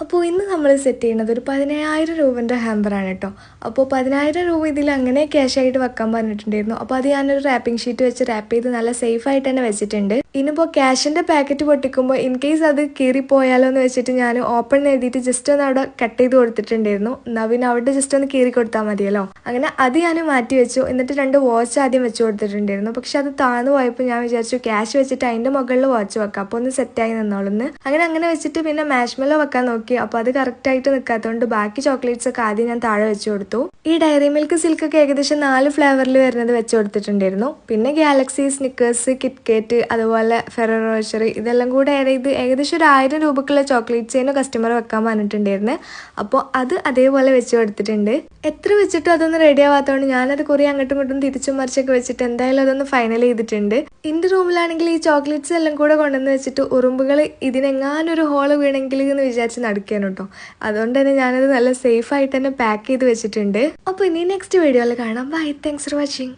അപ്പോൾ ഇന്ന് നമ്മൾ സെറ്റ് ചെയ്യുന്നത് ഒരു 10000 രൂപൻ്റെ ഹാമ്പറാണ് കേട്ടോ. അപ്പോൾ 10000 രൂപ ഇതിൽ അങ്ങനെ ക്യാഷ് ആയിട്ട് വെക്കാൻ പറഞ്ഞിട്ടുണ്ടായിരുന്നു. അപ്പോൾ അത് ഞാനൊരു റാപ്പിംഗ് ഷീറ്റ് വെച്ച് റാപ്പ് ചെയ്ത് നല്ല സേഫ് ആയിട്ട് തന്നെ വെച്ചിട്ടുണ്ട്. ഇനിയിപ്പോൾ ക്യാഷിൻ്റെ പാക്കറ്റ് പൊട്ടിക്കുമ്പോൾ ഇൻ കേസ് അത് കീറിപ്പോയാലോ എന്ന് വെച്ചിട്ട് ഞാൻ ഓപ്പൺ എഴുതിയിട്ട് ജസ്റ്റ് ഒന്ന് അവിടെ കട്ട് ചെയ്ത് കൊടുത്തിട്ടുണ്ടായിരുന്നു. എന്നാൽ പിന്നെ അവിടെ ജസ്റ്റ് ഒന്ന് കീറി കൊടുത്താൽ മതിയല്ലോ. അങ്ങനെ അത് ഞാൻ മാറ്റി വെച്ചു. എന്നിട്ട് 2 വാച്ച് ആദ്യം വെച്ച് കൊടുത്തിട്ടുണ്ടായിരുന്നു. പക്ഷെ അത് താഴ്ന്നു പോയപ്പോൾ ഞാൻ വിചാരിച്ചു ക്യാഷ് വെച്ചിട്ട് അതിൻ്റെ മുകളിൽ വാച്ച് വെക്കാം, അപ്പോൾ ഒന്ന് സെറ്റായി നിന്നോളൂന്ന്. അങ്ങനെ വെച്ചിട്ട് പിന്നെ മാഷ്മെല്ലോ വെക്കാൻ നോക്കി. അപ്പോൾ അത് കറക്റ്റായിട്ട് നിൽക്കാത്തതുകൊണ്ട് ബാക്കി ചോക്ലേറ്റ്സ് ഒക്കെ ആദ്യം ഞാൻ താഴെ വെച്ച് കൊടുത്തു. ഈ ഡയറി മിൽക്ക് സിൽക്ക് ഒക്കെ ഏകദേശം 4 ഫ്ലേവറിൽ വരുന്നത് വെച്ച് കൊടുത്തിട്ടുണ്ടായിരുന്നു. പിന്നെ ഗാലക്സി, സ്നിക്കേഴ്സ്, കിറ്റ്കാറ്റ്, അതുപോലെ ഫെററോ റോഷർ ഇതെല്ലാം കൂടെ ആഡ് ചെയ്ത് ഏകദേശം ഒരു 1000 രൂപക്കുള്ള ചോക്ലേറ്റ്സിന് കസ്റ്റമർ വെക്കാൻ പറഞ്ഞിട്ടുണ്ടായിരുന്നു. അപ്പോൾ അത് അതേപോലെ വെച്ച് കൊടുത്തിട്ടുണ്ട്. എത്ര വെച്ചിട്ടും അതൊന്നും റെഡി ആവാത്തതുകൊണ്ട് ഞാനത് കുറേ അങ്ങോട്ടും ഇങ്ങോട്ടും തിരിച്ചും മറിച്ചൊക്കെ വെച്ചിട്ട് എന്തായാലും അതൊന്ന് ഫൈനൽ ചെയ്തിട്ടുണ്ട്. എൻ്റെ റൂമിലാണെങ്കിൽ ഈ ചോക്ലേറ്റ്സ് എല്ലാം കൂടെ കൊണ്ടുവന്ന് വെച്ചിട്ട് ഉറുമ്പുകൾ ഇതിനെങ്ങാനൊരു ഹോള് വീണെങ്കിൽ എന്ന് വിചാരിച്ച് നടക്കുകയാണ് കേട്ടോ. അതുകൊണ്ട് തന്നെ ഞാനത് നല്ല സേഫ് ആയിട്ട് തന്നെ പാക്ക് ചെയ്ത് വെച്ചിട്ടുണ്ട്. അപ്പോൾ ഇനി നെക്സ്റ്റ് വീഡിയോയിൽ കാണാം. Bye, thanks for watching.